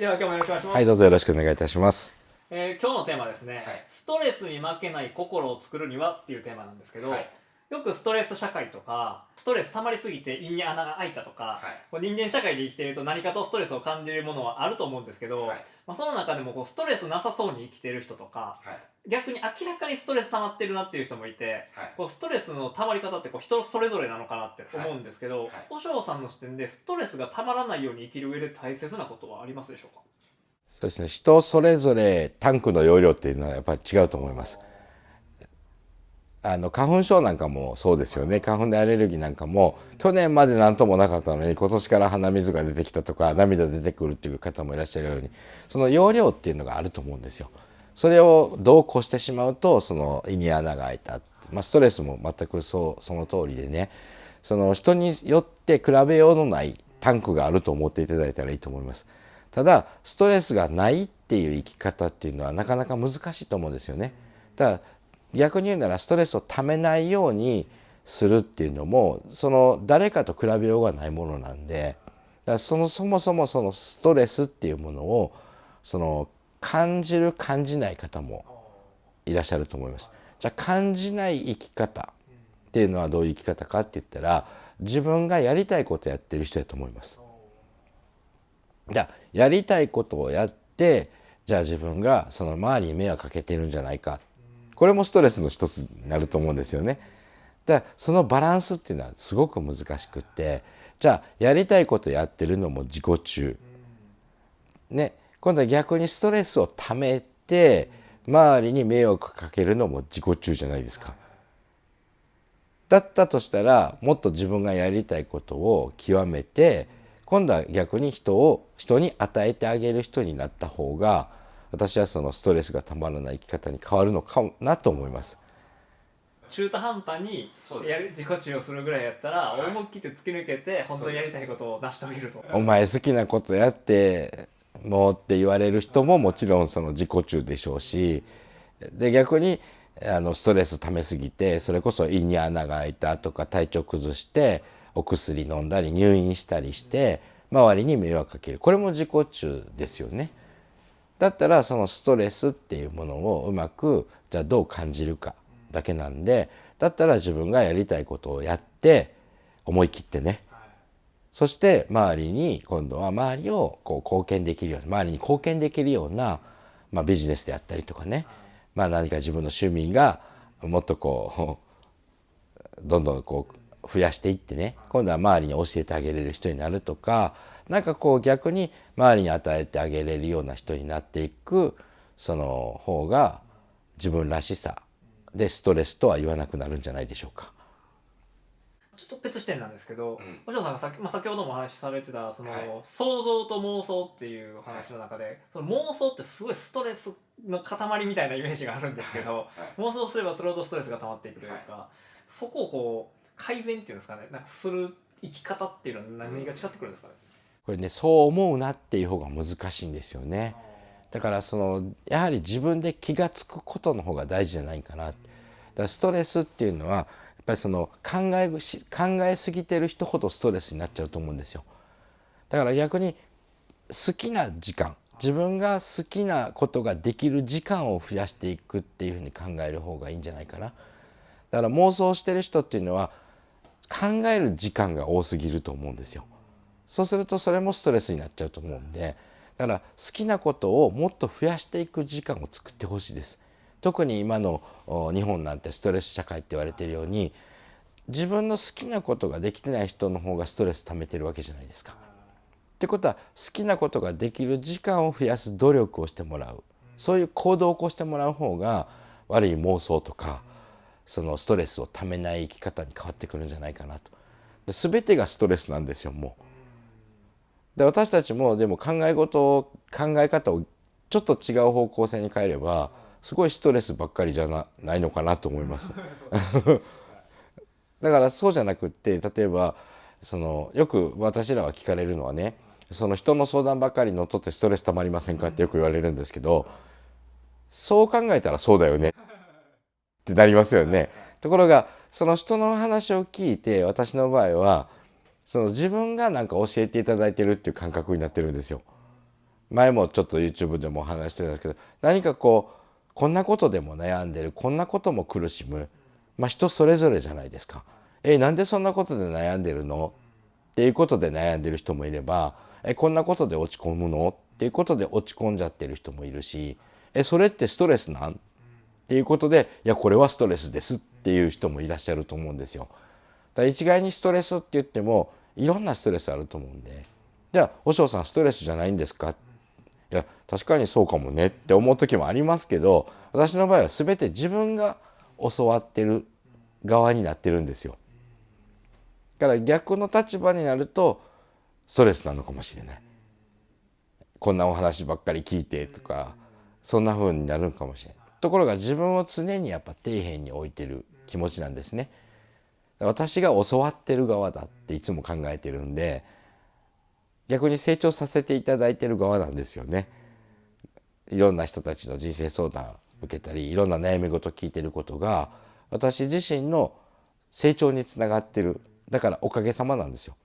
では今日もよろしくお願いしまはい、どうす。ぞよろしくお願いいたします。今日のテーマはですね、はい。ストレスに負けない心を作るにはっていうテーマなんですけど、はい。よくストレス社会とか、ストレス溜まりすぎて胃に穴が開いたとか、はい。こう人間社会で生きていると何かとストレスを感じるものはあると思うんですけど、はい。その中でもストレスなさそうに生きている人とか、はい。逆に明らかにストレス溜まってるなっていう人もいて、はい。ストレスの溜まり方って人それぞれなのかなって思うんですけど、はい。お尚さんの視点でストレスが溜まらないように生きる上で大切なことはありますでしょうか？そうですね。人それぞれタンクの容量っていうのはやっぱり違うと思います。花粉症なんかもそうですよね。花粉でアレルギーなんかも去年まで何ともなかったのに今年から鼻水が出てきたとか涙出てくるっていう方もいらっしゃるように、その容量っていうのがあると思うんですよ。それをどう越してしまうとその胃に穴が開いた、ストレスも全くその通りでね、その人によって比べようのないタンクがあると思っていただいたらいいと思います。ただストレスがないっていう生き方っていうのはなかなか難しいと思うんですよね。だから逆に言うならストレスをためないようにするっていうのもその誰かと比べようがないものなんで、だからそもそもそのストレスっていうものをその感じる感じない方もいらっしゃると思います。じゃあ感じない生き方っていうのはどういう生き方かって言ったら、自分がやりたいことやってる人やと思います。じゃあやりたいことをやって、じゃあ自分がその周りに迷惑かけてるんじゃないか、これもストレスの一つになると思うんですよね。だからそのバランスっていうのはすごく難しくって、じゃあやりたいことやってるのも自己中ね、今度は逆にストレスをためて周りに迷惑かけるのも自己中じゃないですか。だったとしたらもっと自分がやりたいことを極めて、今度は逆に人に与えてあげる人になった方が、私はそのストレスがたまらない生き方に変わるのかなと思います。中途半端に自己中をするぐらいやったら、思い切って突き抜けて本当にやりたいことを成し遂げると。お前好きなことやってもうって言われる人ももちろんその自己中でしょうし、で逆にストレス溜めすぎてそれこそ胃に穴が開いたとか体調崩してお薬飲んだり入院したりして周りに迷惑かける、これも自己中ですよね。だったらそのストレスっていうものをうまくじゃあどう感じるかだけなんで、だったら自分がやりたいことをやって思い切ってね、そして周りに今度は周りをこう貢献できるような、周りに貢献できるような、ビジネスであったりとかね、何か自分の趣味がもっとこうどんどんこう増やしていってね、今度は周りに教えてあげれる人になるとか、なんかこう逆に周りに与えてあげれるような人になっていく、その方が自分らしさでストレスとは言わなくなるんじゃないでしょうか。ちょっと別視点なんですけど、お嬢さんが先ほどもお話しされてたはい。想像と妄想っていうお話の中で、その妄想ってすごいストレスの塊みたいなイメージがあるんですけど、妄想すればするほどストレスが溜まっていくというか、そこを改善っていうんですかね、なんかする生き方っていうのは何が違ってくるんですかね？これね、そう思うなっていう方が難しいんですよね。だからやはり自分で気が付くことの方が大事じゃないかな。だからストレスっていうのはやっぱり考えすぎてる人ほどストレスになっちゃうと思うんですよ。だから逆に好きな時間、自分が好きなことができる時間を増やしていくっていうふうに考える方がいいんじゃないかな。だから妄想してる人っていうのは考える時間が多すぎると思うんですよ。そうするとそれもストレスになっちゃうと思うんで、だから好きなことをもっと増やしていく時間を作ってほしいです。特に今の日本なんてストレス社会って言われているように、自分の好きなことができてない人の方がストレス溜めてるわけじゃないですか。ってことは好きなことができる時間を増やす努力をしてもらう、そういう行動を起こしてもらう方が悪い妄想とかそのストレスをためない生き方に変わってくるんじゃないかなと。全てがストレスなんですよ、もう。で私たちもでも考え方をちょっと違う方向性に変えればすごいストレスばっかりじゃないのかなと思います。だからそうじゃなくって、例えばよく私らは聞かれるのはね、その人の相談ばっかり乗っ取ってストレスたまりませんかってよく言われるんですけど、そう考えたらそうだよねってなりますよね。ところがその人の話を聞いて、私の場合はその自分がなんか教えていただいてるっていう感覚になってるんですよ。前もちょっと YouTube でもお話してたんですけど、何かこんなことでも悩んでる、こんなことも苦しむ、人それぞれじゃないですか。なんでそんなことで悩んでるのっていうことで悩んでる人もいれば、こんなことで落ち込むのっていうことで落ち込んじゃってる人もいるし、それってストレスなんっていうことで、いやこれはストレスですっていう人もいらっしゃると思うんですよ。だから一概にストレスって言ってもいろんなストレスあると思うんで、じゃあ和尚さんストレスじゃないんですか、いや確かにそうかもねって思う時もありますけど、私の場合は全て自分が教わってる側になってるんですよ。だから逆の立場になるとストレスなのかもしれない。こんなお話ばっかり聞いてとか、そんな風になるのかもしれない。ところが自分を常にやっぱ底辺に置いてる気持ちなんですね。私が教わってる側だっていつも考えてるんで、逆に成長させていただいてる側なんですよね。いろんな人たちの人生相談を受けたり、いろんな悩み事聞いてることが私自身の成長につながってる。だからおかげさまなんですよ。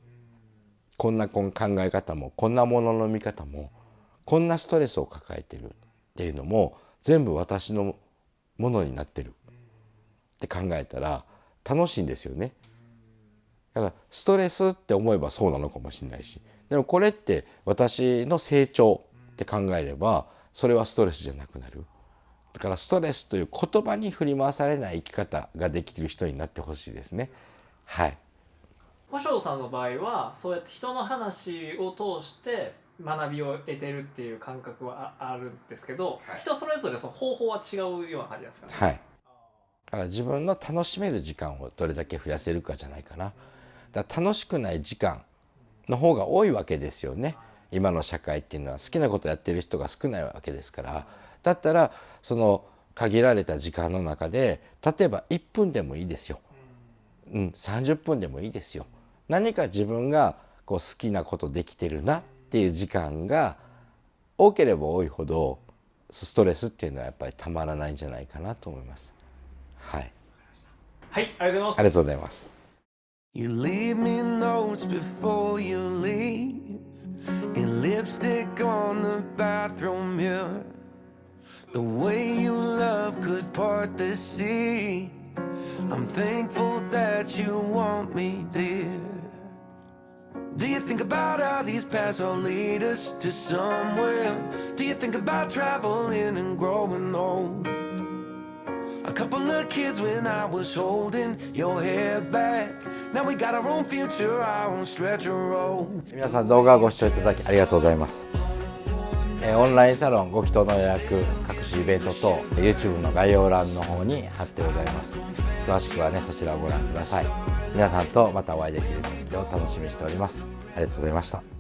こんな考え方も、こんなものの見方も、こんなストレスを抱えてるっていうのも全部私のものになってるって考えたら楽しいんですよね。だからストレスって思えばそうなのかもしれないし、でもこれって私の成長って考えればそれはストレスじゃなくなる。だからストレスという言葉に振り回されない生き方ができる人になってほしいですね。はい。和尚さんの場合はそうやって人の話を通して学びを得てるっていう感覚はあるんですけど、はい、人それぞれその方法は違うような感じなんですかね。はい。だから自分の楽しめる時間をどれだけ増やせるかじゃないかな。だから楽しくない時間の方が多いわけですよね。今の社会っていうのは好きなことやってる人が少ないわけですから、だったらその限られた時間の中で例えば1分でもいいですよ。30分でもいいですよ。何か自分が好きなことできてるなっていう時間が多ければ多いほどストレスっていうのはやっぱりたまらないんじゃないかなと思います。はい。はい、ありがとうございます。ありがとうございます。You leave me notes before you leave, and lipstick on the bathroom mirror. The way you love could part the sea. I'm thankful that you want me, dear. Do you think about how these paths will lead us to somewhere? Do you think about traveling and growing old? A couple of kids when I was holding your hair back. Now we got our own future, our own stretch of road. 皆さん動画をご視聴いただきありがとうございます。オンラインサロンご祈祷の予約、各種イベントと YouTube の概要欄の方に貼ってございます。詳しくはね、そちらをご覧ください。皆さんとまたお会いできる時を楽しみにしております。ありがとうございました。